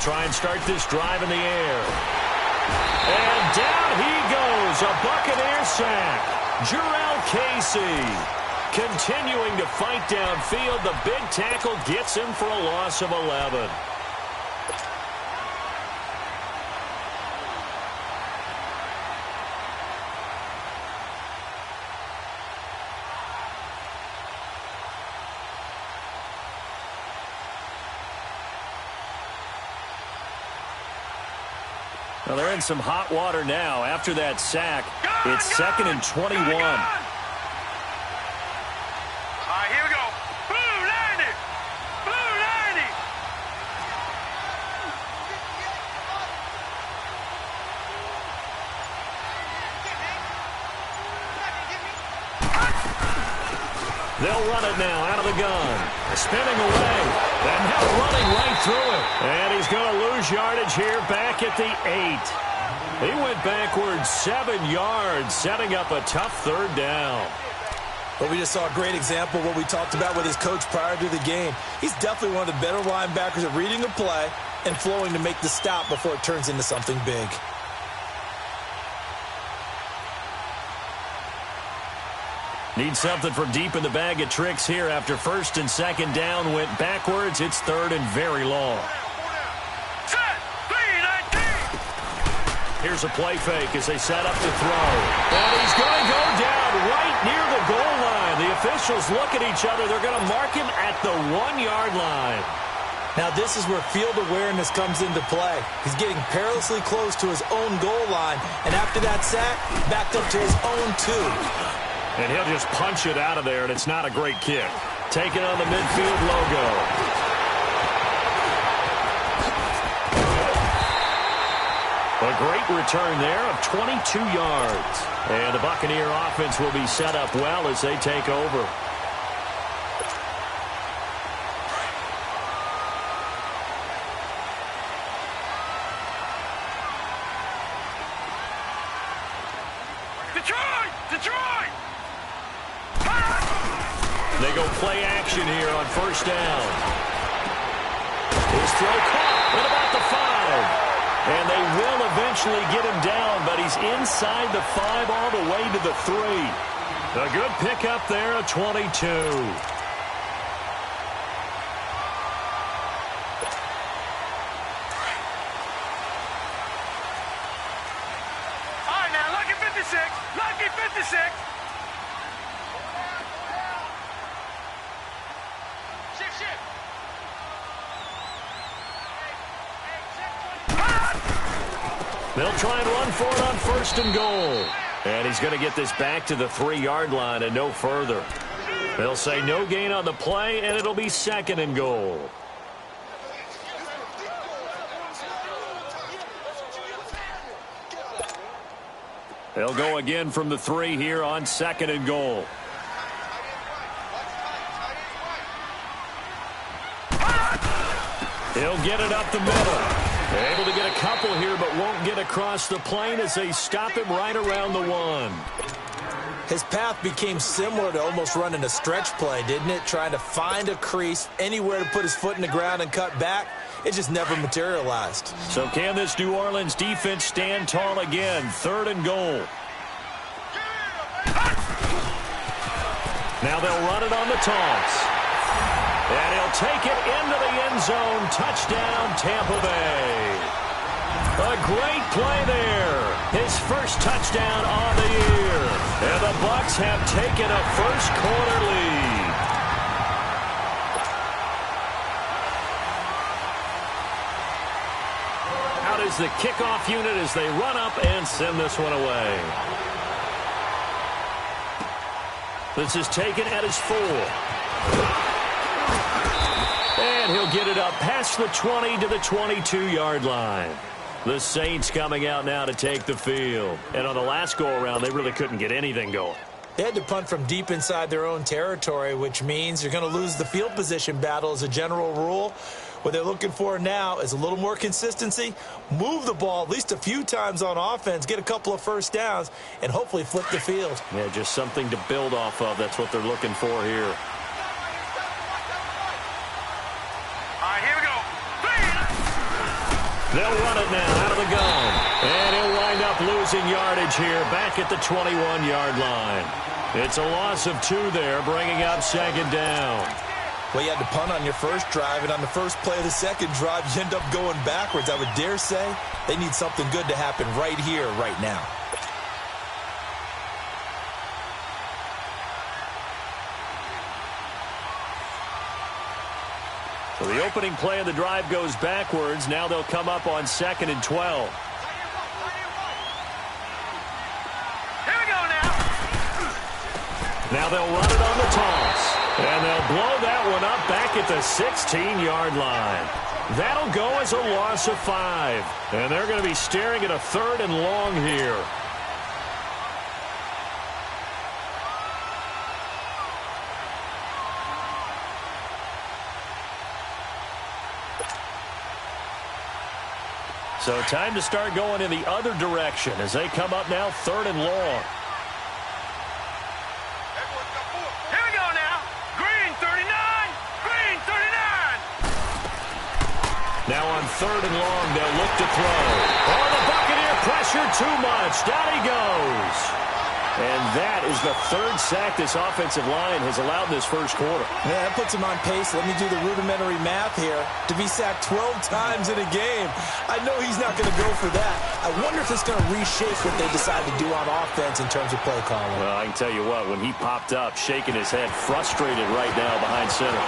try and start this drive in the air. And down he goes. A Buccaneer sack. Jarrell Casey continuing to fight downfield. The big tackle gets him for a loss of 11. Well, they're in some hot water now. After that sack, it's 2nd and 21. All right, here we go. Blue 90. Blue 90. They'll run it now out of the gun. Spinning away. And now running right through it. And he's going to lose yardage here back at the 8. He went backwards 7 yards, setting up a tough 3rd down. But we just saw a great example of what we talked about with his coach prior to the game. He's definitely one of the better linebackers at reading a play and flowing to make the stop before it turns into something big. Need something from deep in the bag of tricks here after 1st and 2nd down. Went backwards. It's 3rd and very long. Set. 3-19. Here's a play fake as they set up to throw. And he's going to go down right near the goal line. The officials look at each other. They're going to mark him at the 1-yard line. Now this is where field awareness comes into play. He's getting perilously close to his own goal line. And after that sack, backed up to his own 2. And he'll just punch it out of there, and it's not a great kick. Taking on the midfield logo. A great return there of 22 yards. And the Buccaneer offense will be set up well as they take over. Detroit! They go play action here on 1st down. His throw caught at about the 5. And they will eventually get him down, but he's inside the 5 all the way to the 3. A good pickup there at 22. All right, now, lucky 56. Lucky 56. They'll try and run for it on 1st and goal. And he's going to get this back to the 3-yard line and no further. They'll say no gain on the play, and it'll be 2nd and goal. They'll go again from the 3 here on 2nd and goal. He'll get it up the middle. Able to get a couple here, but won't get across the plane as they stop him right around the 1. His path became similar to almost running a stretch play, didn't it? Trying to find a crease, anywhere to put his foot in the ground and cut back. It just never materialized. So can this New Orleans defense stand tall again? 3rd and goal. Now they'll run it on the toss. And he'll take it into the end zone. Touchdown, Tampa Bay. A great play there. His first touchdown on the year. And the Bucs have taken a first-quarter lead. Out is the kickoff unit as they run up and send this one away. This is taken at his 4. And he'll get it up past the 20 to the 22-yard line. The Saints coming out now to take the field. And on the last go-around, they really couldn't get anything going. They had to punt from deep inside their own territory, which means you're going to lose the field position battle as a general rule. What they're looking for now is a little more consistency, move the ball at least a few times on offense, get a couple of first downs, and hopefully flip the field. Yeah, just something to build off of. That's what they're looking for here. They'll run it now out of the gun. And he'll wind up losing yardage here back at the 21-yard line. It's a loss of 2 there, bringing up second down. Well, you had to punt on your first drive, and on the first play of the second drive, you end up going backwards. I would dare say they need something good to happen right here, right now. So the opening play of the drive goes backwards. Now they'll come up on 2nd and 12. Here we go now. Now they'll run it on the toss. And they'll blow that one up back at the 16-yard line. That'll go as a loss of 5. And they're going to be staring at a 3rd and long here. So time to start going in the other direction as they come up now 3rd and long. Here we go now. Green 39. Green 39. Now on 3rd and long, they'll look to throw. Oh, the Buccaneer pressure too much. Down he goes. And that is the 3rd sack this offensive line has allowed in this first quarter. Yeah, that puts him on pace. Let me do the rudimentary math here. To be sacked 12 times in a game, I know he's not going to go for that. I wonder if it's going to reshape what they decide to do on offense in terms of play calling. Well, I can tell you what, when he popped up, shaking his head, frustrated right now behind center.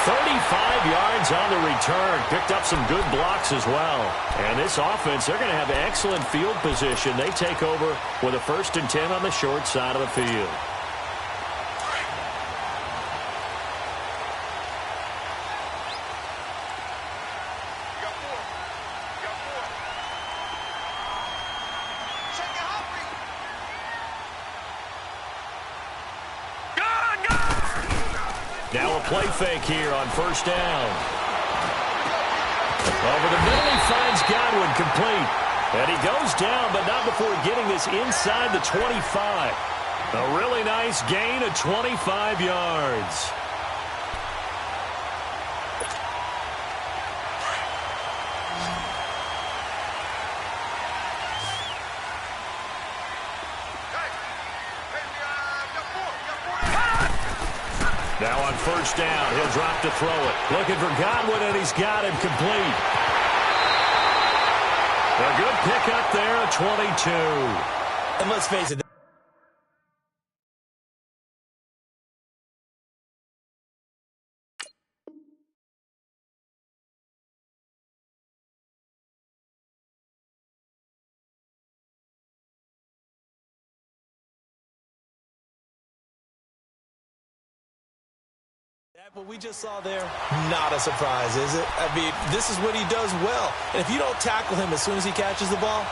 35 yards on the return. Picked up some good blocks as well. And this offense, they're going to have excellent field position. They take over with a 1st and 10 on the short side of the field. Now a play fake here on 1st down. Over the middle, he finds Godwin complete. And he goes down, but not before getting this inside the 25. A really nice gain of 25 yards. Now on 1st down, he'll drop to throw it. Looking for Godwin, and he's got him complete. A good pickup there at 22. And let's face it. What we just saw there, not a surprise, is it? I mean, this is what he does well. And if you don't tackle him as soon as he catches the ball,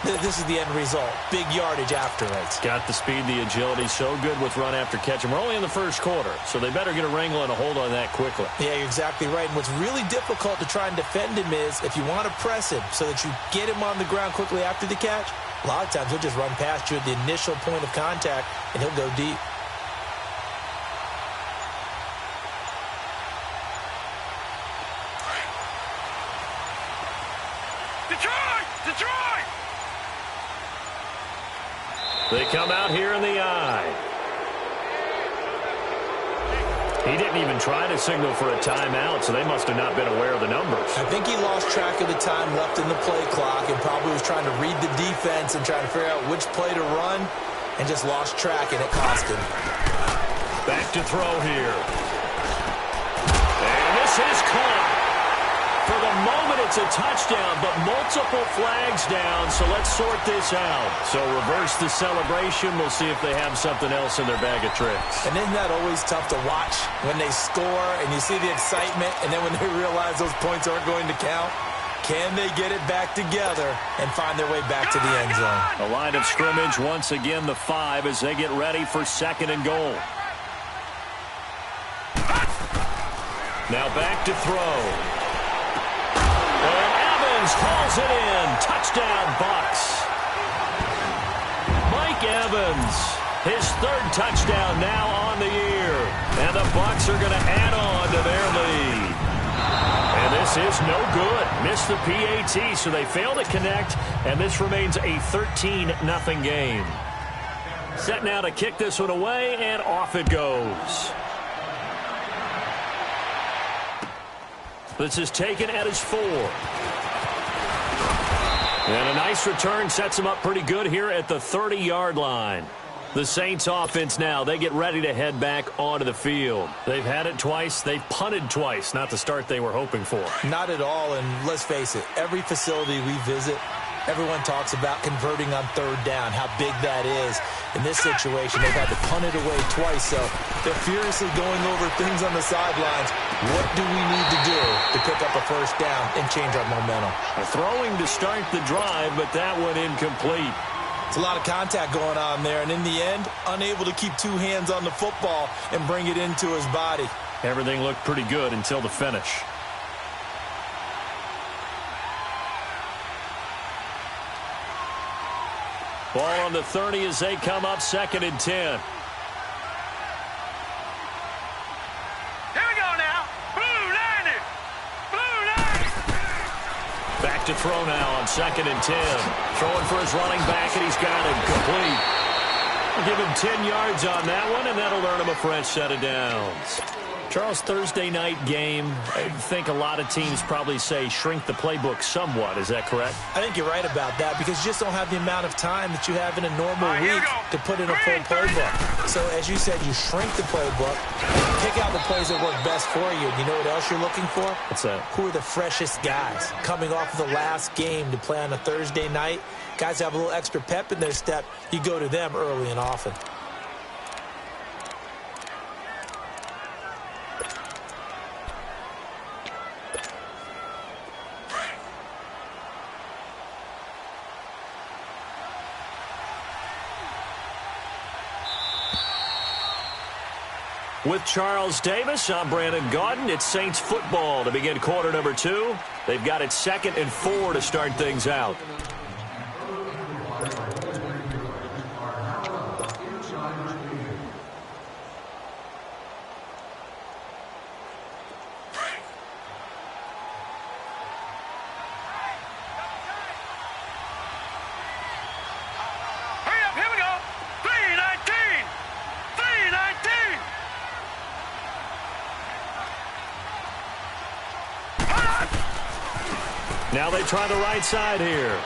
this is the end result. Big yardage after it. Got the speed, the agility, so good with run after catch. And we're only in the first quarter, so they better get a wrangle and a hold on that quickly. Yeah, you're exactly right. And what's really difficult to try and defend him is if you want to press him so that you get him on the ground quickly after the catch, a lot of times he'll just run past you at the initial point of contact, and he'll go deep. Detroit! They come out here in the eye. He didn't even try to signal for a timeout, so they must have not been aware of the numbers. I think he lost track of the time left in the play clock and probably was trying to read the defense and trying to figure out which play to run and just lost track, and it cost him. Back to throw here. And this is caught. For the moment, it's a touchdown, but multiple flags down, so let's sort this out. So reverse the celebration. We'll see if they have something else in their bag of tricks. And isn't that always tough to watch when they score and you see the excitement, and then when they realize those points aren't going to count? Can they get it back together and find their way back to the end zone? A line of scrimmage, once again, the 5 as they get ready for 2nd and goal. Now back to throw. And Evans hauls it in. Touchdown, Bucs. Mike Evans His third touchdown now on the year. And the Bucs are going to add on to their lead. And this is no good. Missed the PAT, so they fail to connect, and this remains a 13-0 game. Set now to kick this one away, and off it goes. This is taken at his 4. And a nice return sets him up pretty good here at the 30-yard line. The Saints offense now, they get ready to head back onto the field. They've had it twice. They've punted twice. Not the start they were hoping for. Not at all, and let's face it, every facility we visit, everyone talks about converting on third down, how big that is. In this situation, they've had to punt it away twice, so they're furiously going over things on the sidelines. What do we need to do to pick up a first down and change our momentum? Throwing to start the drive, but that one incomplete. It's a lot of contact going on there, and in the end, unable to keep two hands on the football and bring it into his body. Everything looked pretty good until the finish. Ball on the 30 as they come up 2nd and 10. Here we go now. Blue 90. Blue 90. Back to throw now on 2nd and 10. Throwing for his running back, and he's got it complete. We'll give him 10 yards on that one, and that'll earn him a fresh set of downs. Charles, Thursday night game, I think a lot of teams probably say shrink the playbook somewhat. Is that correct? I think you're right about that because you just don't have the amount of time that you have in a normal week to put in a full playbook. So, as you said, you shrink the playbook, pick out the plays that work best for you. And you know what else you're looking for? What's that? Who are the freshest guys coming off of the last game to play on a Thursday night? Guys have a little extra pep in their step. You go to them early and often. With Charles Davis, I'm Brandon Gaudin. It's Saints football to begin quarter number 2. They've got it 2nd and 4 to start things out. Hurry up, here we go. 319. 319. Now they try the right side here.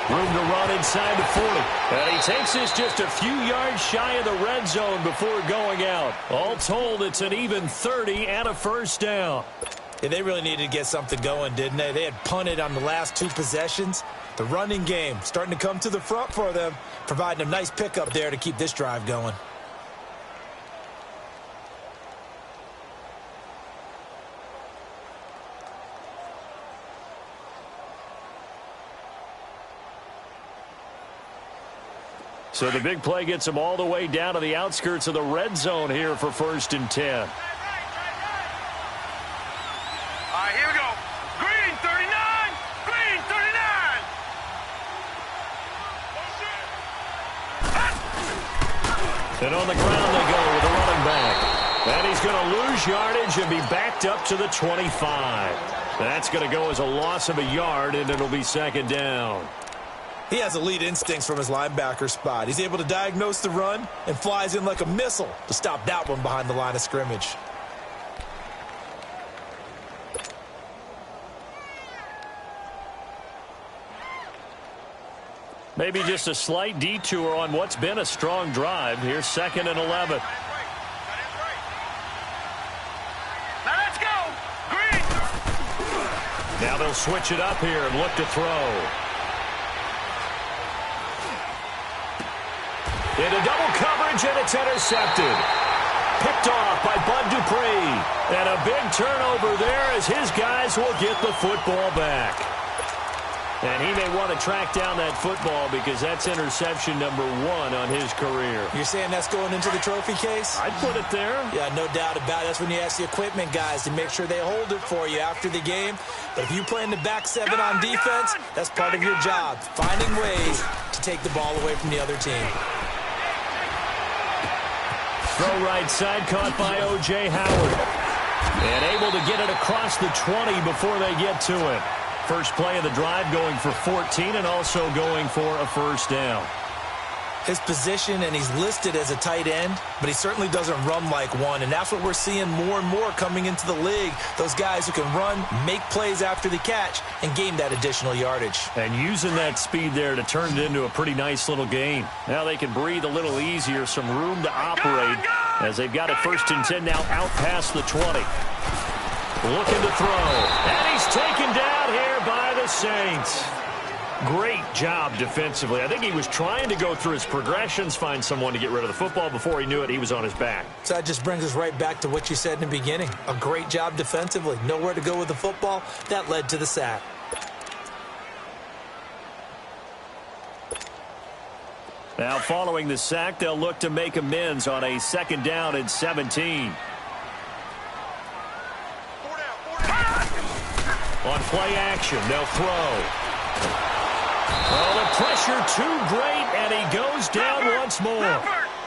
Room to run inside the 40. And he takes this just a few yards shy of the red zone before going out. All told, it's an even 30 and a first down. Yeah, they really needed to get something going, didn't they? They had punted on the last 2 possessions. The running game starting to come to the front for them, providing a nice pickup there to keep this drive going. So the big play gets him all the way down to the outskirts of the red zone here for 1st and 10. All right, here we go. Green 39. Green 39. And on the ground they go with the running back. And he's going to lose yardage and be backed up to the 25. That's going to go as a loss of a yard, and it'll be 2nd down. He has elite instincts from his linebacker spot. He's able to diagnose the run and flies in like a missile to stop that one behind the line of scrimmage. Maybe just a slight detour on what's been a strong drive. Here's 2nd and 11. Now let's go. Green. Now they'll switch it up here and look to throw. Into double coverage, and it's intercepted. Picked off by Bud Dupree. And a big turnover there as his guys will get the football back. And he may want to track down that football because that's interception number 1 on his career. You're saying that's going into the trophy case? I'd put it there. Yeah, no doubt about it. That's when you ask the equipment guys to make sure they hold it for you after the game. But if you play in the back 7 on defense, that's part of your job, finding ways to take the ball away from the other team. Throw right side, caught by O.J. Howard. And able to get it across the 20 before they get to it. First play of the drive going for 14 and also going for a first down. His position, and he's listed as a tight end, but he certainly doesn't run like one, and that's what we're seeing more and more coming into the league. Those guys who can run, make plays after the catch, and gain that additional yardage. And using that speed there to turn it into a pretty nice little gain. Now they can breathe a little easier, some room to operate, as they've got it first and 10 now out past the 20. Looking to throw, and he's taken down here by the Saints. Great job defensively. I think he was trying to go through his progressions, find someone to get rid of the football. Before he knew it, he was on his back. So that just brings us right back to what you said in the beginning. A great job defensively. Nowhere to go with the football. That led to the sack. Now following the sack, they'll look to make amends on a second down and 17. On play action, they'll throw. Oh, the pressure too great, and he goes down once more.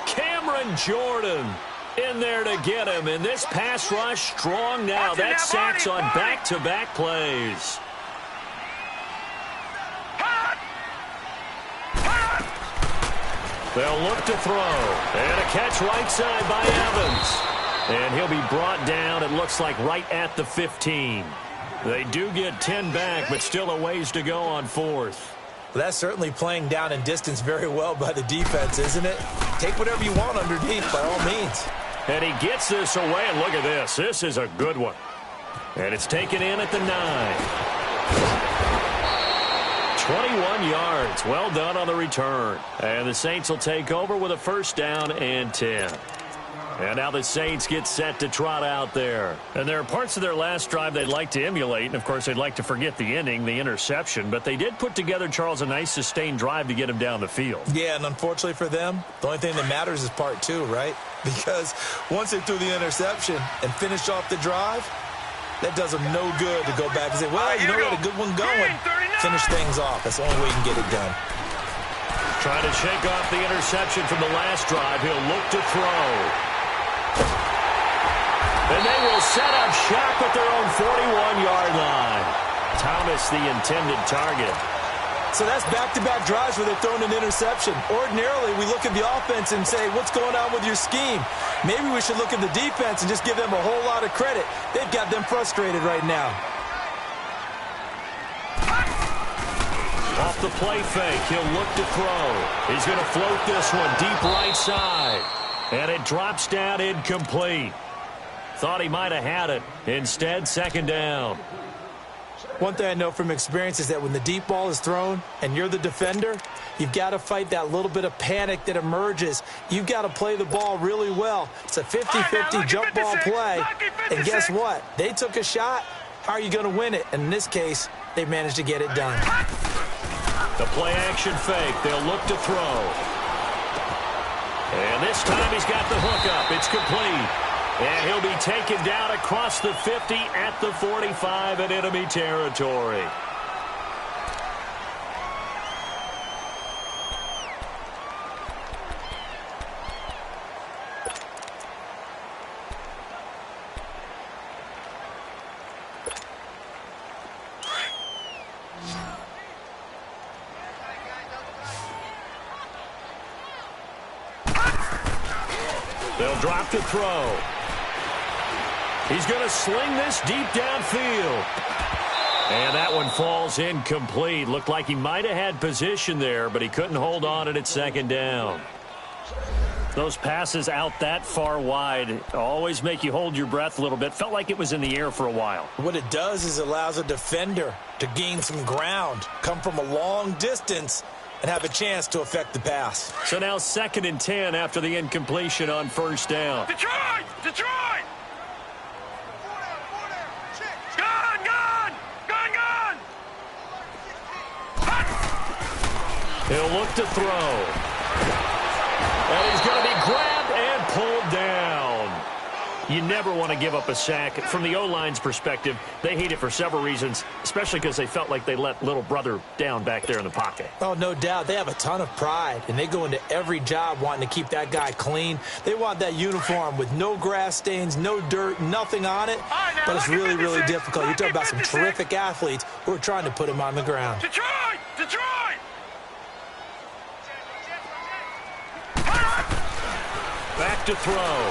Cameron Jordan in there to get him, and this pass rush strong now. That sack's on back-to-back plays. They'll look to throw, and a catch right side by Evans. And he'll be brought down, it looks like, right at the 15. They do get 10 back, but still a ways to go on fourth. Well, that's certainly playing down and distance very well by the defense, isn't it? Take whatever you want underneath, by all means. And he gets this away, and look at this. This is a good one. And it's taken in at the 9. 21 yards. Well done on the return. And the Saints will take over with a first down and 10. And now the Saints get set to trot out there. And there are parts of their last drive they'd like to emulate. And, of course, they'd like to forget the ending, the interception. But they did put together, Charles, a nice sustained drive to get him down the field. Yeah, and unfortunately for them, the only thing that matters is part two, right? Because once they threw the interception and finished off the drive, that does them no good to go back and say, well, you know, we had a good one going. Finish things off. That's the only way you can get it done. Trying to shake off the interception from the last drive. He'll look to throw. And they will set up shop at their own 41-yard line. Thomas, the intended target. So that's back-to-back drives where they've thrown an interception. Ordinarily, we look at the offense and say, what's going on with your scheme? Maybe we should look at the defense and just give them a whole lot of credit. They've got them frustrated right now. Off the play fake, he'll look to throw. He's going to float this one deep right side. And it drops down incomplete. Thought he might have had it. Instead, second down. One thing I know from experience is that when the deep ball is thrown and you're the defender, you've got to fight that little bit of panic that emerges. You've got to play the ball really well. It's a 50-50 jump ball play. And guess what? They took a shot. How are you going to win it? And in this case, they managed to get it done. The play action fake. They'll look to throw. And this time he's got the hook up. It's complete. And he'll be taken down across the 50 at the 45 in enemy territory. They'll drop to throw. He's going to sling this deep downfield. And that one falls incomplete. Looked like he might have had position there, but he couldn't hold on at second down. Those passes out that far wide always make you hold your breath a little bit. Felt like it was in the air for a while. What it does is allows a defender to gain some ground, come from a long distance, and have a chance to affect the pass. So now second and 10 after the incompletion on first down. Detroit! Detroit! Gone! Gone! Gone! Gone! He'll look to throw. And he's going to be grabbed and pulled down. You never want to give up a sack. From the O-line's perspective, they hate it for several reasons, especially because they felt like they let little brother down back there in the pocket. Oh, no doubt. They have a ton of pride, and they go into every job wanting to keep that guy clean. They want that uniform with no grass stains, no dirt, nothing on it. But it's really, really difficult. You're talking about some terrific athletes who are trying to put him on the ground. Detroit! Detroit! Back to throw.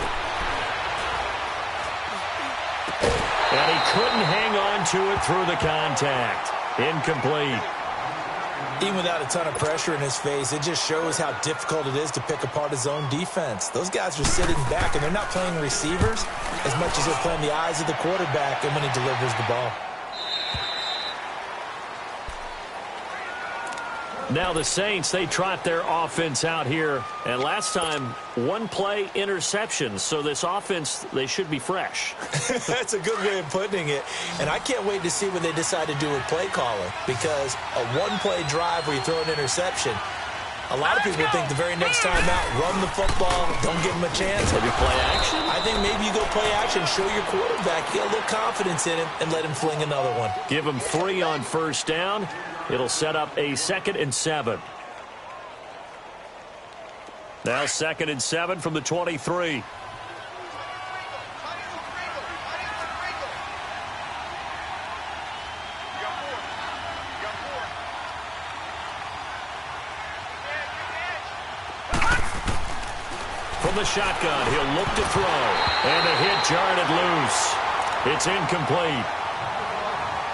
And he couldn't hang on to it through the contact. Incomplete. Even without a ton of pressure in his face, it just shows how difficult it is to pick apart his own defense. Those guys are sitting back, and they're not playing receivers as much as they're playing the eyes of the quarterback and when he delivers the ball. Now the Saints, they trot their offense out here. And last time, one-play interception. So this offense, they should be fresh. That's a good way of putting it. And I can't wait to see what they decide to do with play calling. Because a one-play drive where you throw an interception, a lot of people think the very next time out, run the football, don't give him a chance. Maybe play action? I think maybe you go play action, show your quarterback, get a little confidence in him, and let him fling another one. Give him 3 on first down. It'll set up a 2nd and 7. Now 2nd and 7 from the 23. From the shotgun, he'll look to throw. And the hit jarred it loose. It's incomplete.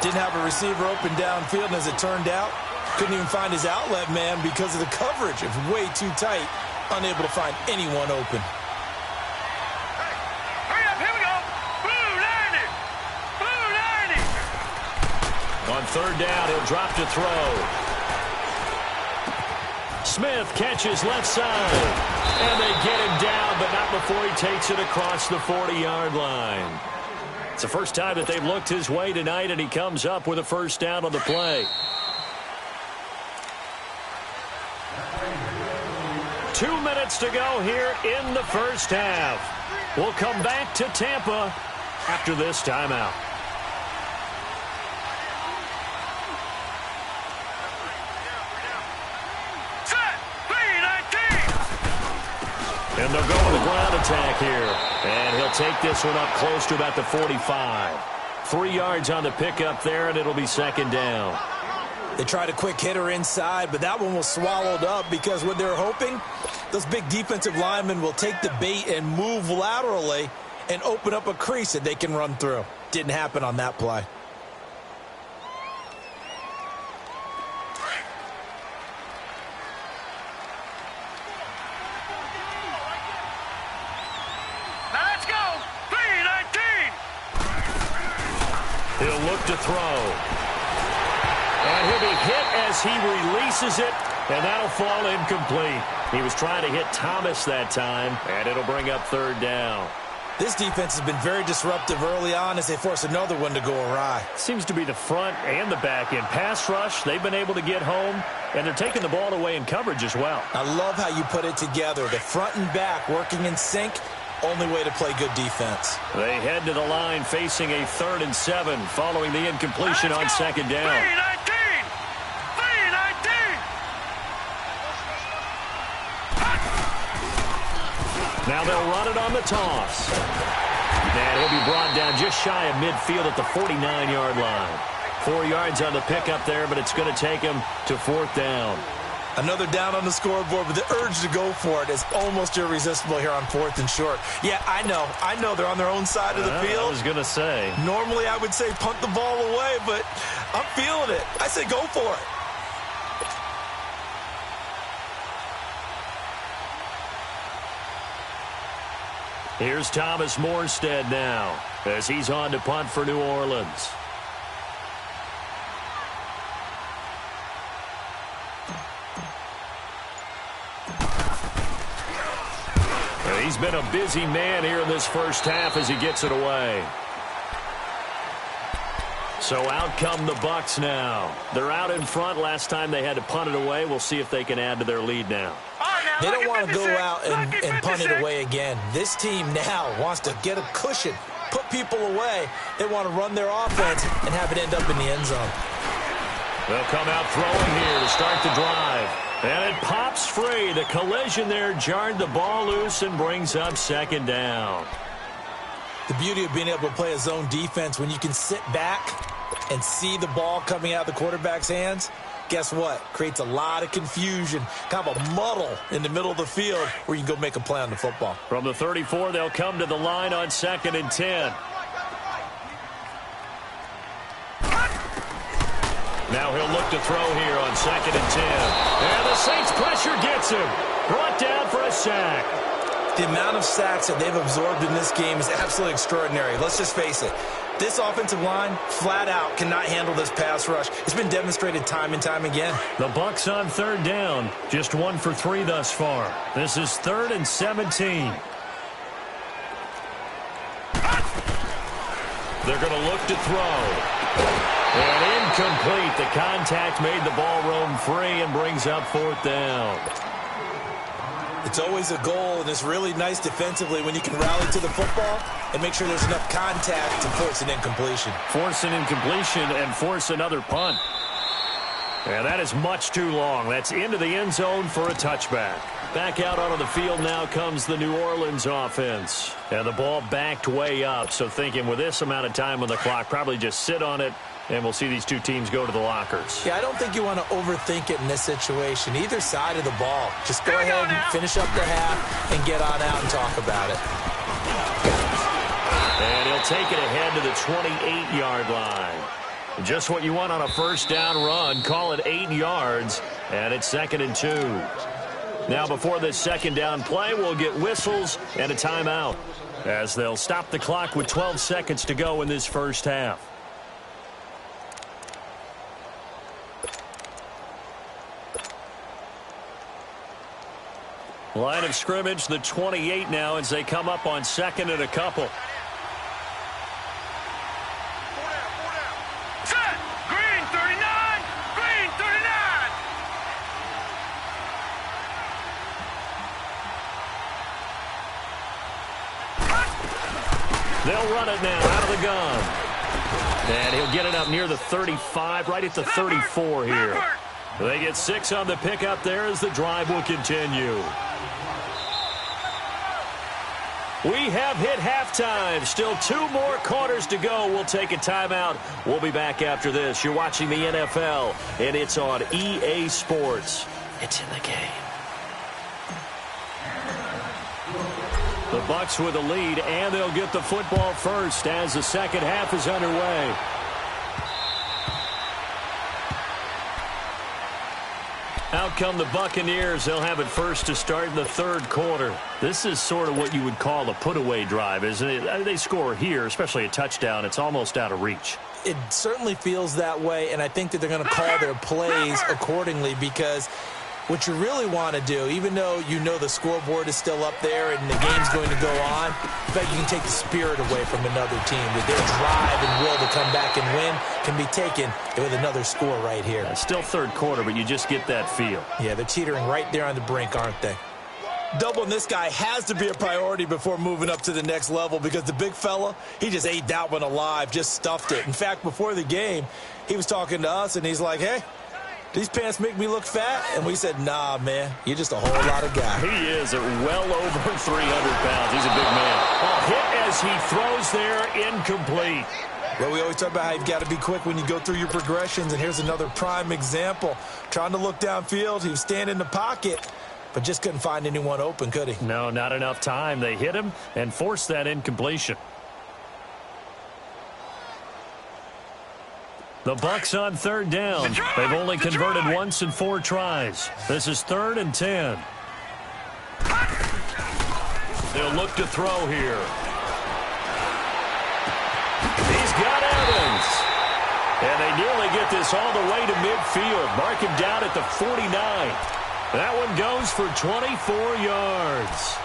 Didn't have a receiver open downfield, and as it turned out, couldn't even find his outlet man because of the coverage. It was way too tight, unable to find anyone open. Hey, hurry up, here we go. Blue 90. Blue 90. On 3rd down, he'll drop to throw. Smith catches left side. And they get him down, but not before he takes it across the 40-yard line. It's the first time that they've looked his way tonight, and he comes up with a first down on the play. 2 minutes to go here in the first half. We'll come back to Tampa after this timeout. Set. 3-19. And they'll go with a ground attack here. And he'll take this one up close to about the 45. 3 yards on the pickup there, and it'll be 2nd down. They tried a quick hitter inside, but that one was swallowed up because what they're hoping, those big defensive linemen will take the bait and move laterally and open up a crease that they can run through. Didn't happen on that play. He'll look to throw. And he'll be hit as he releases it, and that'll fall incomplete. He was trying to hit Thomas that time, and it'll bring up 3rd down. This defense has been very disruptive early on as they force another one to go awry. Seems to be the front and the back end. Pass rush, they've been able to get home, and they're taking the ball away in coverage as well. I love how you put it together. The front and back working in sync. Only way to play good defense. They head to the line facing a 3rd and 7 following the incompletion on 2nd down. 3-19. Now they'll run it on the toss. And he'll be brought down just shy of midfield at the 49-yard line. 4 yards on the pickup there, but it's going to take him to 4th down. Another down on the scoreboard, but the urge to go for it is almost irresistible here on 4th and short. Yeah, I know they're on their own side of the field. I was going to say. Normally I would say punt the ball away, but I'm feeling it. I say go for it. Here's Thomas Morstead now as he's on to punt for New Orleans. He's been a busy man here in this first half as he gets it away. So out come the Bucs now. They're out in front. Last time they had to punt it away. We'll see if they can add to their lead now. All right, They don't want to go out and punt it away again. This team now wants to get a cushion, put people away. They want to run their offense and have it end up in the end zone. They'll come out throwing here to start the drive. And it pops free. The collision there jarred the ball loose and brings up second down. The beauty of being able to play a zone defense when you can sit back and see the ball coming out of the quarterback's hands, guess what? Creates a lot of confusion, kind of a muddle in the middle of the field where you can go make a play on the football. From the 34, they'll come to the line on 2nd and 10. Now he'll look to throw here on 2nd and 10. And the Saints pressure gets him. Brought down for a sack. The amount of sacks that they've absorbed in this game is absolutely extraordinary. Let's just face it. This offensive line, flat out, cannot handle this pass rush. It's been demonstrated time and time again. The Bucs on 3rd down. Just 1 for 3 thus far. This is 3rd and 17. They're going to look to throw. And incomplete. The contact made the ball roam free and brings up 4th down. It's always a goal, and it's really nice defensively when you can rally to the football and make sure there's enough contact to force an incompletion. Force an incompletion and force another punt. And that is much too long. That's into the end zone for a touchback. Back out onto the field now comes the New Orleans offense. And the ball backed way up, so thinking with this amount of time on the clock, probably just sit on it, and we'll see these two teams go to the lockers. Yeah, I don't think you want to overthink it in this situation. Either side of the ball. Just go ahead and finish up the half and get on out and talk about it. And he'll take it ahead to the 28-yard line. Just what you want on a first down run. Call it 8 yards, and it's 2nd and 2. Now, before this second down play, we'll get whistles and a timeout as they'll stop the clock with 12 seconds to go in this first half. Line of scrimmage, the 28 now as they come up on 2nd and a couple. Set! Green 39! Green 39! They'll run it now out of the gun. And he'll get it up near the 35, right at the 34 here. They get 6 on the pickup there as the drive will continue. We have hit halftime. Still 2 more quarters to go. We'll take a timeout. We'll be back after this. You're watching the NFL, and it's on EA Sports. It's in the game. The Bucs with a lead, and they'll get the football first as the second half is underway. Out come the Buccaneers. They'll have it first to start in the 3rd quarter. This is sort of what you would call a put-away drive, isn't it? They score here, especially a touchdown. It's almost out of reach. It certainly feels that way, and I think that they're going to call their plays accordingly because what you really want to do, even though you know the scoreboard is still up there and the game's going to go on, in fact, you can take the spirit away from another team. That their drive and will to come back and win can be taken with another score right here. It's still 3rd quarter, but you just get that feel. Yeah, they're teetering right there on the brink, aren't they? Doubling this guy has to be a priority before moving up to the next level because the big fella, he just ate that one alive, just stuffed it. In fact, before the game, he was talking to us, and he's like, hey, these pants make me look fat? And we said, nah, man, you're just a whole lot of guy. He is at well over 300 pounds. He's a big man. A hit as he throws there, incomplete. Well, we always talk about how you've got to be quick when you go through your progressions, and here's another prime example. Trying to look downfield, he was standing in the pocket, but just couldn't find anyone open, could he? No, not enough time. They hit him and forced that incompletion. The Bucs on 3rd down. They've only converted once in 4 tries. This is 3rd and 10. They'll look to throw here. He's got Evans. And they nearly get this all the way to midfield. Mark him down at the 49. That one goes for 24 yards.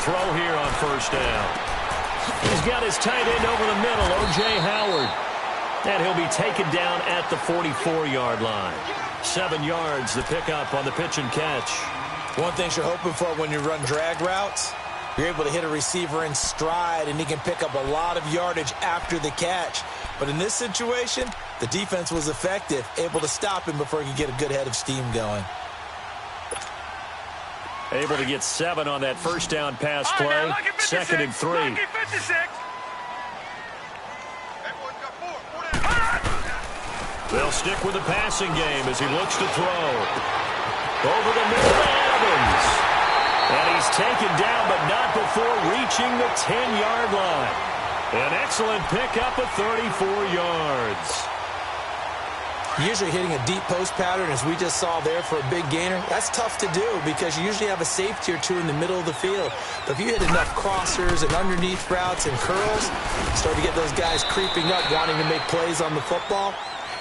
throw here on first down. He's got his tight end over the middle, O.J. Howard. And he'll be taken down at the 44-yard line. 7 yards to pick up on the pitch and catch. One thing you're hoping for when you run drag routes, you're able to hit a receiver in stride, and he can pick up a lot of yardage after the catch. But in this situation, the defense was effective, able to stop him before he could get a good head of steam going. Able to get 7 on that first down pass play. 2nd and 3. They'll stick with the passing game as he looks to throw. Over the middle to Evans. And he's taken down, but not before reaching the 10-yard line. An excellent pickup of 34 yards. Usually hitting a deep post pattern, as we just saw there for a big gainer, that's tough to do because you usually have a safety or two in the middle of the field. But if you hit enough crossers and underneath routes and curls, start to get those guys creeping up, wanting to make plays on the football.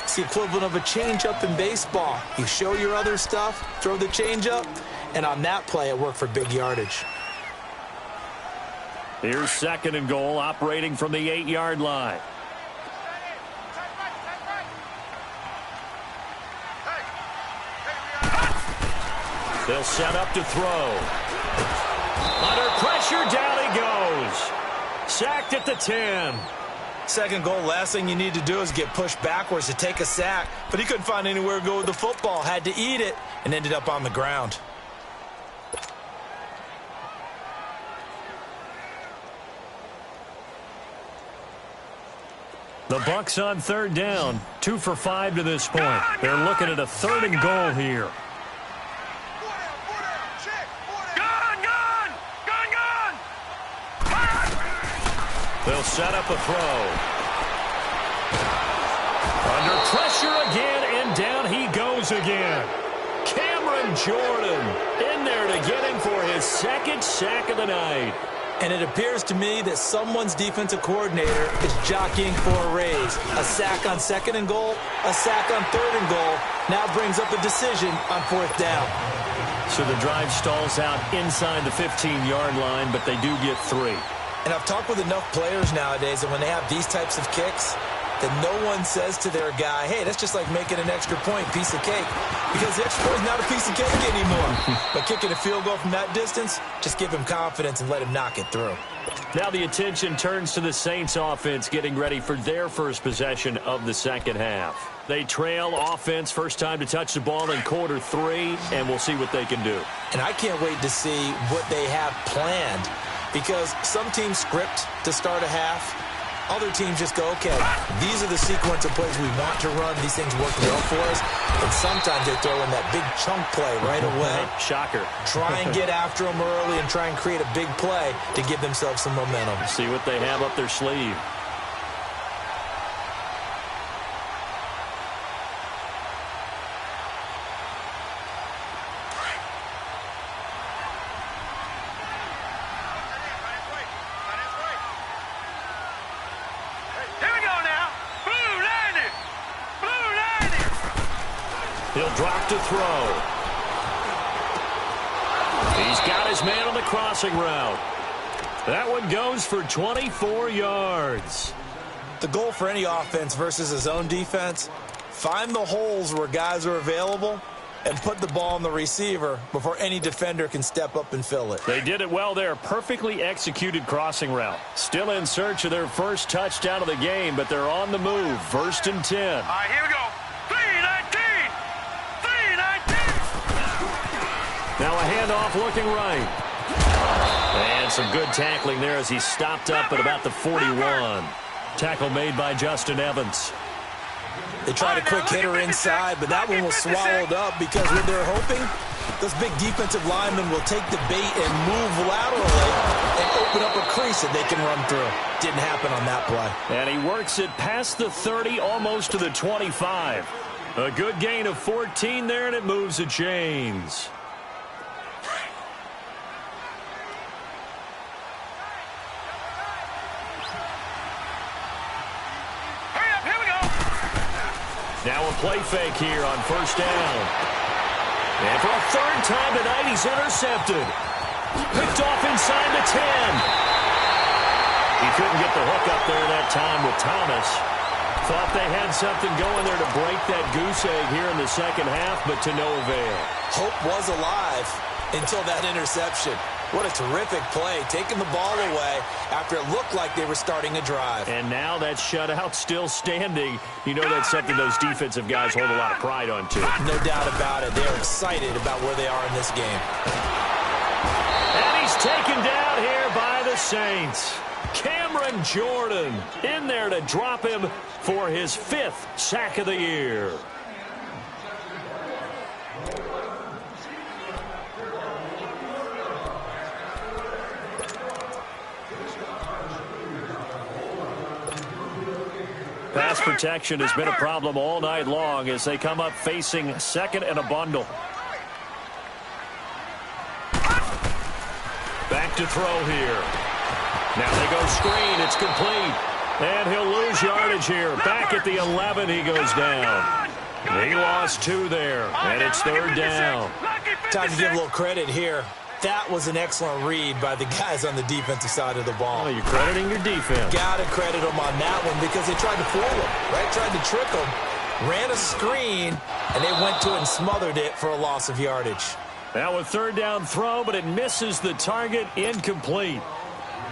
It's the equivalent of a changeup in baseball. You show your other stuff, throw the changeup, and on that play, it worked for big yardage. Here's 2nd and goal, operating from the 8-yard line. They'll set up to throw. Under pressure, down he goes. Sacked at the 10. 2nd goal, last thing you need to do is get pushed backwards to take a sack. But he couldn't find anywhere to go with the football. Had to eat it and ended up on the ground. The Bucs on 3rd down. 2 for 5 to this point. They're looking at a 3rd and goal here. They'll set up a throw. Under pressure again, and down he goes again. Cameron Jordan in there to get him for his 2nd sack of the night. And it appears to me that someone's defensive coordinator is jockeying for a raise. A sack on 2nd and goal, a sack on 3rd and goal, now brings up a decision on 4th down. So the drive stalls out inside the 15-yard line, but they do get 3. And I've talked with enough players nowadays that when they have these types of kicks, that no one says to their guy, hey, that's just like making an extra point, piece of cake. Because the extra point is not a piece of cake anymore. But kicking a field goal from that distance, just give him confidence and let him knock it through. Now the attention turns to the Saints offense getting ready for their first possession of the 2nd half. They trail offense, first time to touch the ball in quarter 3, and we'll see what they can do. And I can't wait to see what they have planned. Because some teams script to start a half. Other teams just go, okay, these are the sequence of plays we want to run. These things work well for us. And sometimes they throw in that big chunk play right away. Shocker. Try and get after them early and try and create a big play to give themselves some momentum. See what they have up their sleeve. He'll drop to throw. He's got his man on the crossing route. That one goes for 24 yards. The goal for any offense versus his own defense, find the holes where guys are available and put the ball on the receiver before any defender can step up and fill it. They did it well there. Perfectly executed crossing route. Still in search of their first touchdown of the game, but they're on the move. 1st and 10. All right, here we go. 3-19. Now a handoff looking right. And some good tackling there as he stopped up at about the 41. Tackle made by Justin Evans. They tried a quick hitter inside, but that one was swallowed up because what they're hoping, those big defensive linemen will take the bait and move laterally and open up a crease that they can run through. Didn't happen on that play. And he works it past the 30, almost to the 25. A good gain of 14 there, and it moves the chains. Now a play fake here on 1st down. And for a 3rd time tonight, he's intercepted. Picked off inside the 10. He couldn't get the hook up there that time with Thomas. Thought they had something going there to break that goose egg here in the second half, but to no avail. Hope was alive until that interception. What a terrific play, taking the ball away after it looked like they were starting a drive. And now that shutout still standing. You know that's something those defensive guys hold a lot of pride on, too. No doubt about it. They're excited about where they are in this game. And he's taken down here by the Saints. Cameron Jordan in there to drop him for his 5th sack of the year. Pass protection has been a problem all night long as they come up facing second and a bundle. Back to throw here. Now they go screen. It's complete. And he'll lose yardage here. Back at the 11, he goes down. He lost 2 there. And it's 3rd down. Time to give a little credit here. That was an excellent read by the guys on the defensive side of the ball. Oh, you're crediting your defense. Got to credit them on that one because they tried to fool them, right? Tried to trick them. Ran a screen, and they went to it and smothered it for a loss of yardage. Now a 3rd down throw, but it misses the target. Incomplete.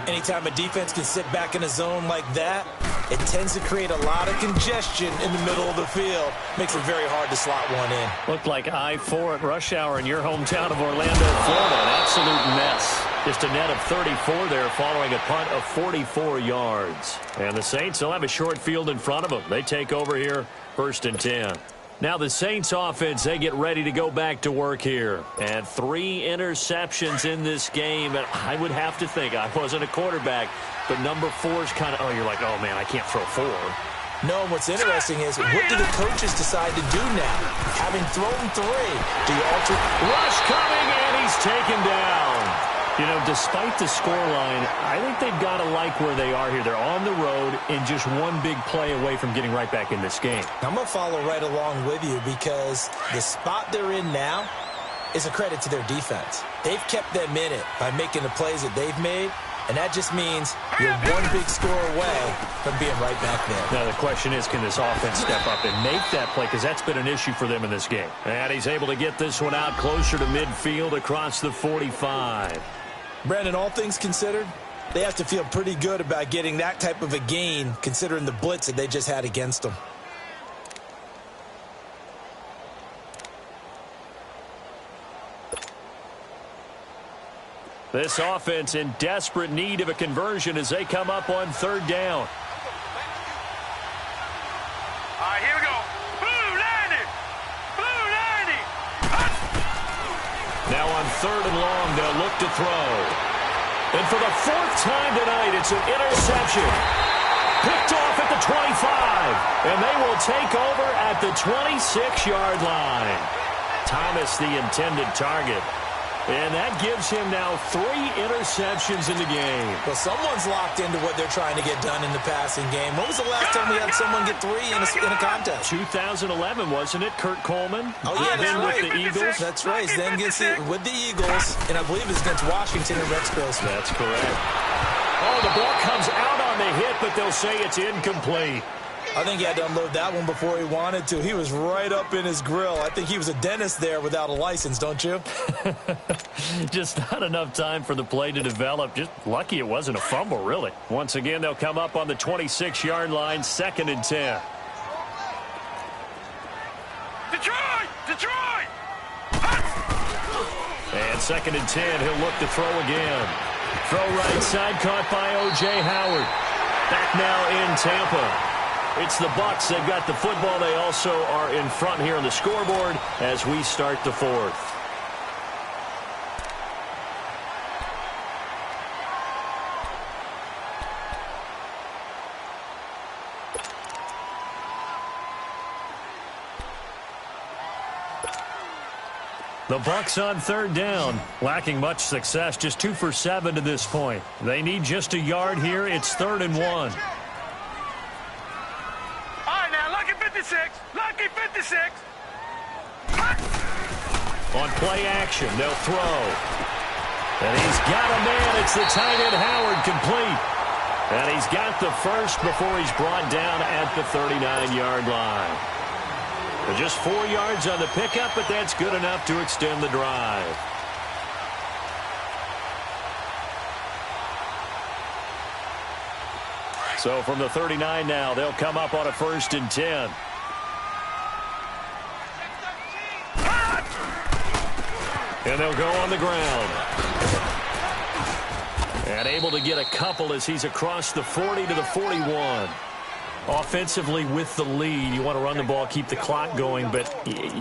Anytime a defense can sit back in a zone like that, it tends to create a lot of congestion in the middle of the field. Makes it very hard to slot one in. Looked like I-4 at rush hour in your hometown of Orlando, Florida. An absolute mess. Just a net of 34 there following a punt of 44 yards. And the Saints will have a short field in front of them. They take over here, 1st and 10. Now the Saints offense, they get ready to go back to work here. And 3 interceptions in this game. And I would have to think, I wasn't a quarterback, but number 4 is kind of, you're like, oh man, I can't throw 4. No, what's interesting is, what do the coaches decide to do now? Having thrown 3, do you alter? Rush coming, and he's taken down. You know, despite the scoreline, I think they've got to like where they are here. They're on the road and just one big play away from getting right back in this game. I'm going to follow right along with you because the spot they're in now is a credit to their defense. They've kept them in it by making the plays that they've made, and that just means you're one big score away from being right back there. Now the question is, can this offense step up and make that play? Because that's been an issue for them in this game. And he's able to get this one out closer to midfield across the 45. Brandon, all things considered, they have to feel pretty good about getting that type of a gain considering the blitz that they just had against them. This offense in desperate need of a conversion as they come up on 3rd down. All right, here we go. Blue 90. Blue 90. Now on 3rd and long, they'll look to throw. And for the 4th time tonight, it's an interception. Picked off at the 25. And they will take over at the 26-yard line. Thomas, the intended target. And that gives him now 3 interceptions in the game. Well, someone's locked into what they're trying to get done in the passing game. When was the last time we had someone get 3 in a contest? 2011, wasn't it? Kurt Coleman. Oh, yeah, that's right. With the Eagles. That's right. Then gets it with the Eagles, and I believe it's against Washington and Rex Grossman. That's correct. Oh, the ball comes out on the hit, but they'll say it's incomplete. I think he had to unload that one before he wanted to. He was right up in his grill. I think he was a dentist there without a license, don't you? Just not enough time for the play to develop. Just lucky it wasn't a fumble, really. Once again, they'll come up on the 26-yard line, 2nd and 10. Detroit! Detroit! And 2nd and 10, he'll look to throw again. Throw right side, caught by O.J. Howard. Back now in Tampa. It's the Bucs. They've got the football. They also are in front here on the scoreboard as we start the 4th. The Bucs on 3rd down, lacking much success, just 2 for 7 to this point. They need just a yard here. It's 3rd and 1. Lucky 56. Lucky 56. On play action, they'll throw. And he's got a man. It's the tight end, Howard, complete. And he's got the first before he's brought down at the 39-yard line. But just 4 yards on the pickup, but that's good enough to extend the drive. So from the 39 now, they'll come up on a 1st and 10. And they'll go on the ground. And able to get a couple as he's across the 40 to the 41. Offensively with the lead, you want to run the ball, keep the clock going, but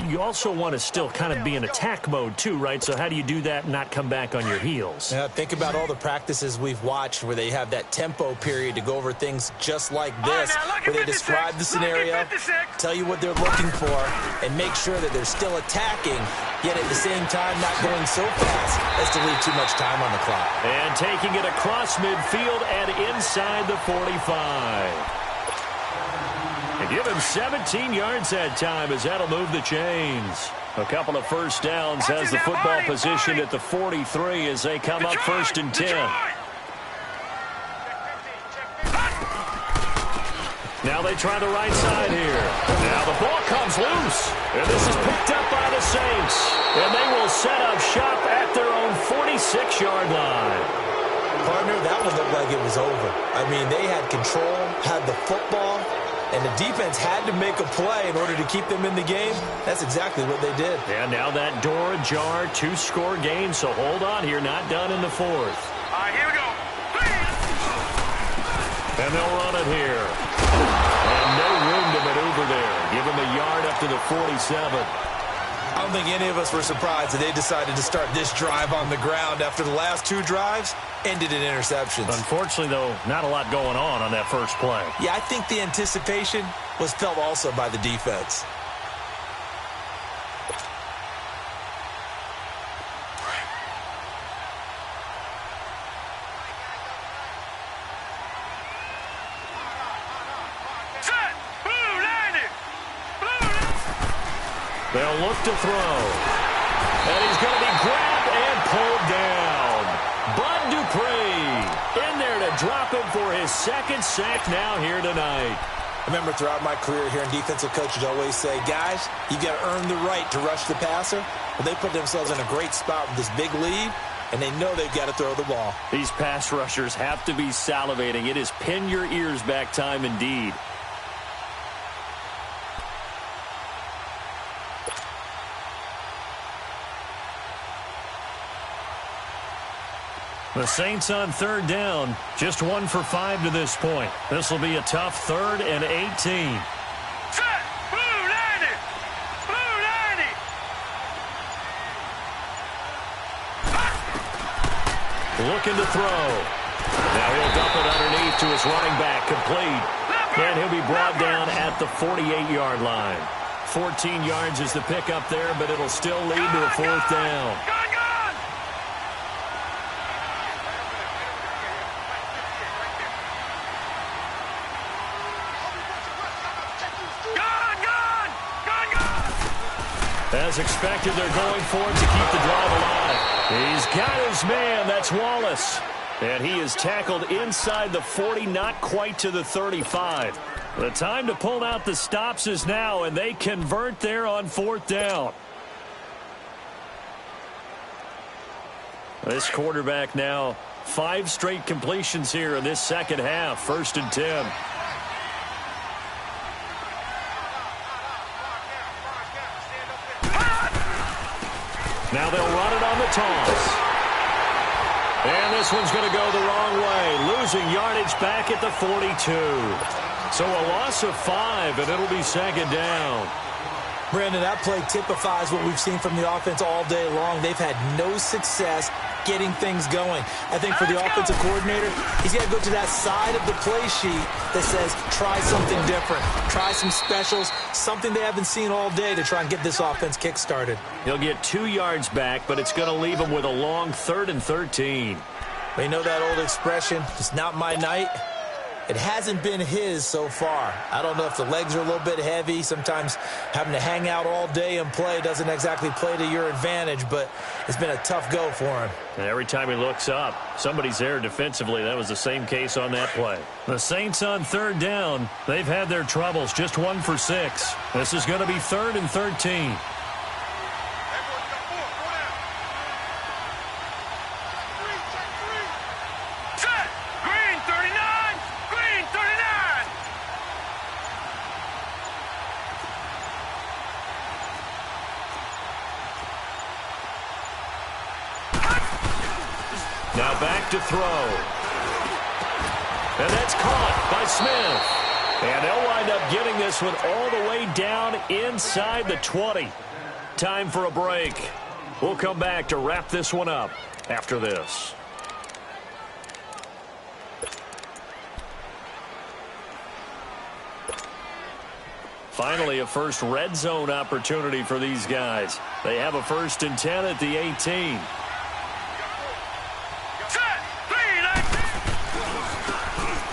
you also want to still kind of be in attack mode too, right? So how do you do that and not come back on your heels? Yeah, think about all the practices we've watched where they have that tempo period to go over things just like this, where they describe the scenario, tell you what they're looking for, and make sure that they're still attacking, yet at the same time not going so fast as to leave too much time on the clock. And taking it across midfield and inside the 45. And give him 17 yards that time as that'll move the chains. A couple of first downs, has the football positioned at the 43 as they come up 1st and 10. Now they try the right side here. Now the ball comes loose. And this is picked up by the Saints. And they will set up shop at their own 46-yard line. Partner, that one looked like it was over. I mean, they had control, had the football, and the defense had to make a play in order to keep them in the game. That's exactly what they did. And now that door ajar, 2-score game, so hold on here, not done in the 4th. All right, here we go. And they'll run it here. And no room to maneuver there. Give him a yard up to the 47. I don't think any of us were surprised that they decided to start this drive on the ground after the last 2 drives ended in interceptions. Unfortunately, though, not a lot going on that first play. Yeah, I think the anticipation was felt also by the defense. They'll look to throw. And he's going to be grabbed and pulled down. Bud Dupree in there to drop him for his 2nd sack now here tonight. I remember throughout my career hearing defensive coaches always say, guys, you got to earn the right to rush the passer. Well, they put themselves in a great spot with this big lead, and they know they've got to throw the ball. These pass rushers have to be salivating. It is pin your ears back time indeed. The Saints on 3rd down, just 1 for 5 to this point. This will be a tough 3rd and 18. Set! Blue 90! Blue 90! Looking to throw. Now he'll dump it underneath to his running back, complete. And he'll be brought down at the 48-yard line. 14 yards is the pickup there, but it'll still lead to a 4th down. As expected, they're going for it to keep the drive alive. He's got his man. That's Wallace. And he is tackled inside the 40, not quite to the 35. The time to pull out the stops is now, and they convert there on 4th down. This quarterback now, 5 straight completions here in this second half. 1st and 10. Now they'll run it on the toss. And this one's going to go the wrong way. Losing yardage back at the 42. So a loss of 5, and it'll be 2nd down. Brandon, that play typifies what we've seen from the offense all day long. They've had no success getting things going. I think for the offensive coordinator, he's got to go to that side of the play sheet that says, try something different. Try some specials, something they haven't seen all day to try and get this offense kick-started. He'll get 2 yards back, but it's going to leave him with a long 3rd and 13. They know that old expression, it's not my night. It hasn't been his so far. I don't know if the legs are a little bit heavy. Sometimes having to hang out all day and play doesn't exactly play to your advantage, but it's been a tough go for him. And every time he looks up, somebody's there defensively. That was the same case on that play. The Saints on third down. They've had their troubles, just 1 for 6. This is going to be 3rd and 13. Now back to throw. And that's caught by Smith. And they'll wind up getting this one all the way down inside the 20. Time for a break. We'll come back to wrap this one up after this. Finally, a first red zone opportunity for these guys. They have a 1st and 10 at the 18.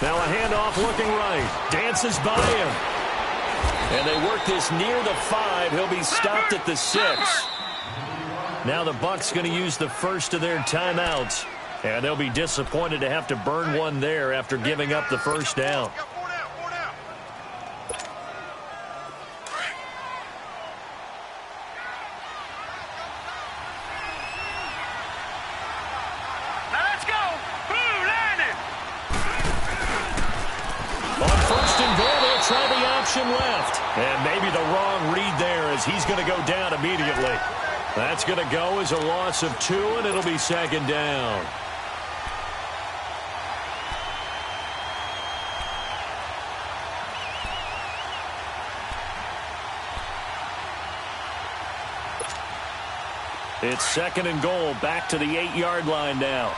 Now a handoff looking right. Dances by him. And they work this near the 5. He'll be stopped at the 6. Now the Bucs going to use the first of their timeouts. And they'll be disappointed to have to burn one there after giving up the first down. Left. And maybe the wrong read there as he's going to go down immediately. That's going to go as a loss of 2, and it'll be 2nd down. It's 2nd and goal, back to the 8-yard line now.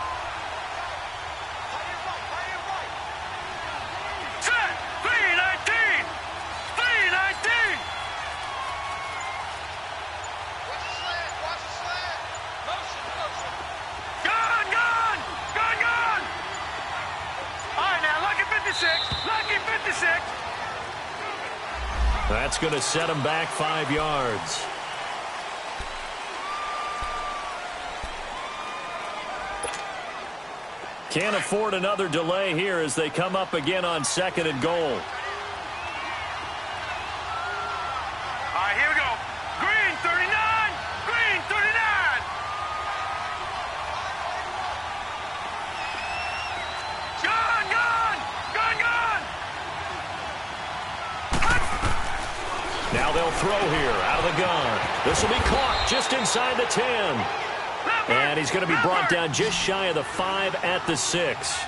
That's going to set him back 5 yards. Can't afford another delay here as they come up again on 2nd and goal. All right, here we go. Green 39. Green 39. Gun, gun. Gun, gun. Now they'll throw here out of the gun. This will be caught just inside the 10. And he's going to be brought down just shy of the 5 at the 6.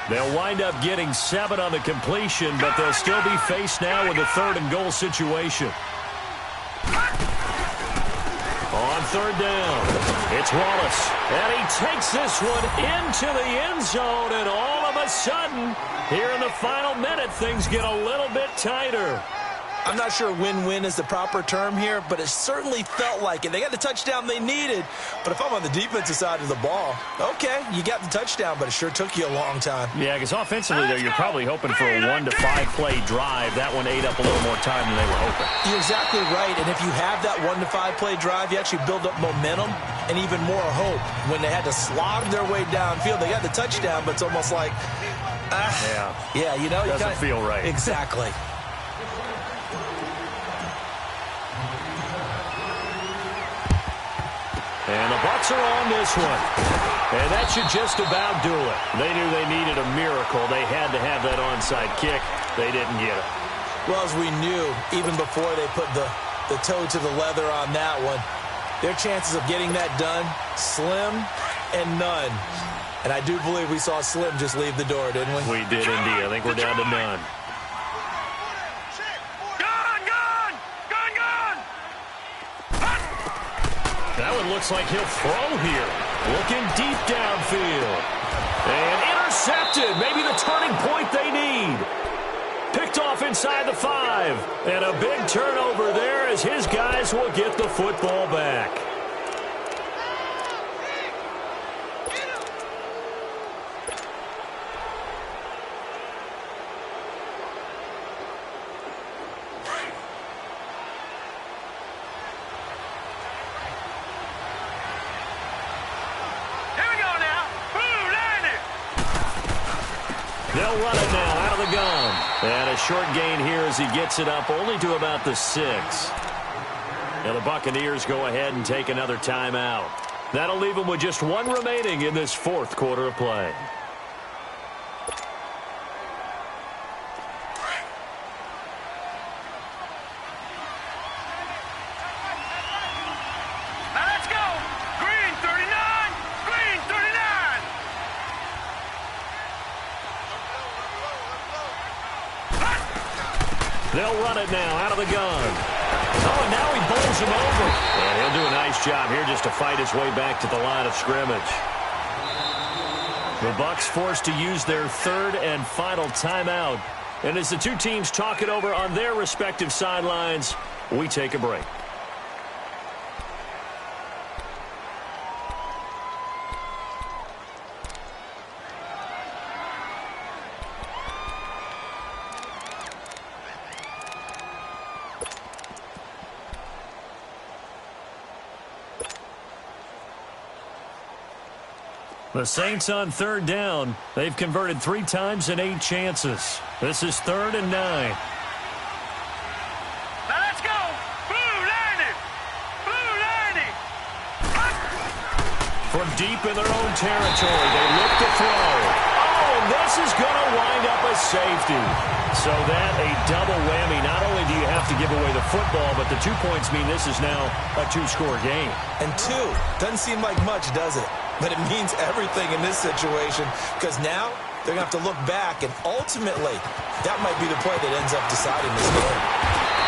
They'll wind up getting 7 on the completion, but they'll still be faced now with a 3rd and goal situation. On 3rd down, it's Wallace. And he takes this one into the end zone, and all of a sudden, here in the final minute, things get a little bit tighter. I'm not sure win-win is the proper term here, but it certainly felt like it. They got the touchdown they needed, but if I'm on the defensive side of the ball, okay, you got the touchdown, but it sure took you a long time. Yeah, because offensively there, you're probably hoping for a 1 to 5 play drive. That one ate up a little more time than they were hoping. You're exactly right, and if you have that 1 to 5 play drive, you actually build up momentum and even more hope. When they had to slog their way downfield, they got the touchdown, but it's almost like, yeah, you know, doesn't feel right. Exactly. And the Bucs are on this one. And that should just about do it. They knew they needed a miracle. They had to have that onside kick. They didn't get it. Well, as we knew, even before they put the toe to the leather on that one, their chances of getting that done, slim and none. And I do believe we saw Slim just leave the door, didn't we? We did indeed. I think we're down to none. That one looks like he'll throw here. Looking deep downfield. And intercepted. Maybe the turning point they need. Picked off inside the 5. And a big turnover there as his guys will get the football back. They'll run it now out of the gun. And a short gain here as he gets it up only to about the 6. Now the Buccaneers go ahead and take another timeout. That'll leave them with just 1 remaining in this 4th quarter of play. Now let's go. Green 39. Green 39. They'll run it now out of the gun. Oh, and now he bowls him over. And he'll do a nice job here just to fight his way back to the line of scrimmage. The Bucs forced to use their 3rd and final timeout. And as the two teams talk it over on their respective sidelines, we take a break. The Saints on 3rd down. They've converted 3 times in 8 chances. This is 3rd and 9. Now let's go. Blue 90. Blue 90. From deep in their own territory, they look to throw. Oh, and this is going to wind up a safety. So that a double whammy. Not only do you have to give away the football, but the 2 points mean this is now a 2-score game. And 2 doesn't seem like much, does it? But it means everything in this situation because now they're going to have to look back, and ultimately that might be the play that ends up deciding this game.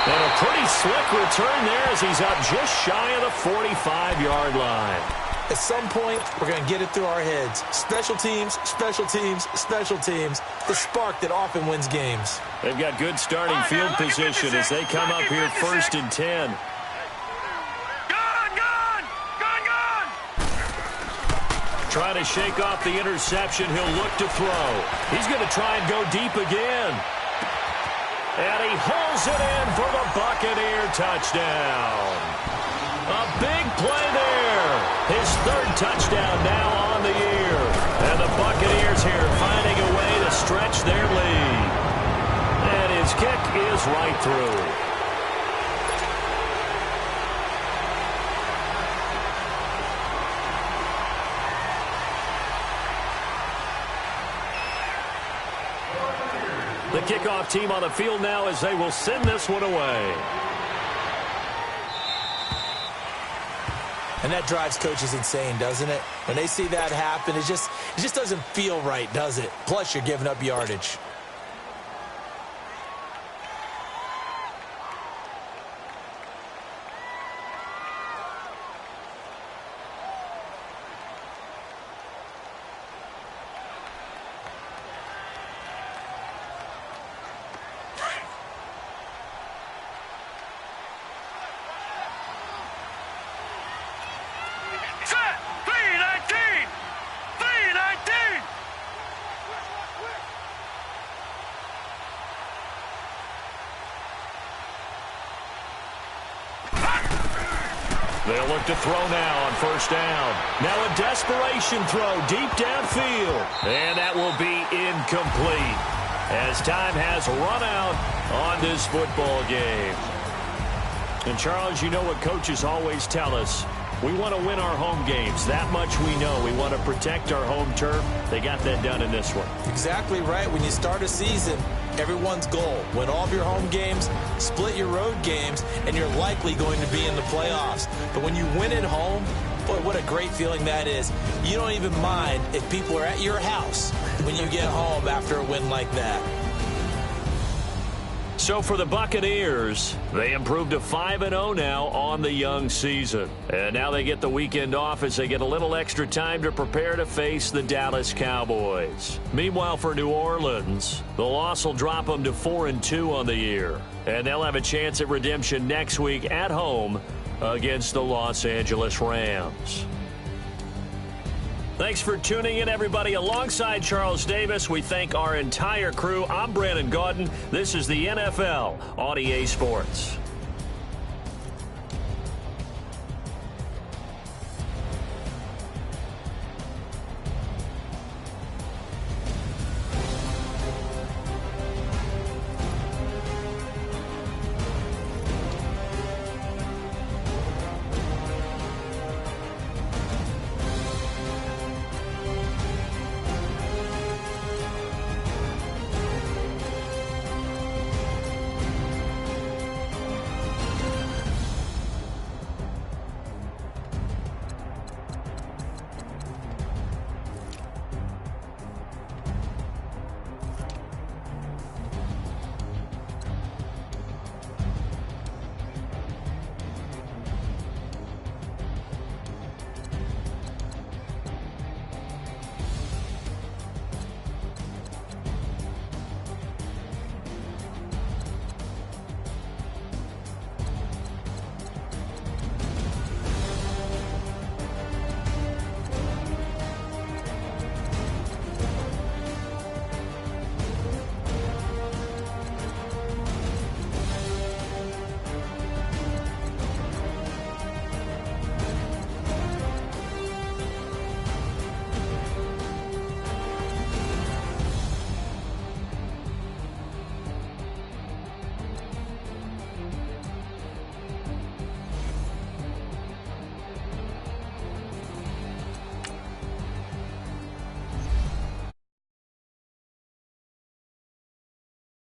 And a pretty slick return there as he's up just shy of the 45-yard line. At some point, we're going to get it through our heads. Special teams, special teams, special teams. The spark that often wins games. They've got good starting field position as they come up here 1st and 10. Trying to shake off the interception. He'll look to throw. He's going to try and go deep again. And he hauls it in for the Buccaneer touchdown. A big play there. His 3rd touchdown now on the year. And the Buccaneers here finding a way to stretch their lead. And his kick is right through. The kickoff team on the field now as they will send this one away. And that drives coaches insane, doesn't it? When they see that happen, it just doesn't feel right, does it? Plus, you're giving up yardage. They'll look to throw now on 1st down. Now a desperation throw deep downfield. And that will be incomplete as time has run out on this football game. And, Charles, you know what coaches always tell us. We want to win our home games. That much we know. We want to protect our home turf. They got that done in this one. Exactly right. When you start a season, everyone's goal, win all of your home games, split your road games, and you're likely going to be in the playoffs. But when you win at home, boy, what a great feeling that is. You don't even mind if people are at your house when you get home after a win like that. So for the Buccaneers, they improved to 5-0 now on the young season. And now they get the weekend off as they get a little extra time to prepare to face the Dallas Cowboys. Meanwhile, for New Orleans, the loss will drop them to 4-2 on the year. And they'll have a chance at redemption next week at home against the Los Angeles Rams. Thanks for tuning in, everybody. Alongside Charles Davis, we thank our entire crew. I'm Brandon Gaudin. This is the NFL on EA Sports.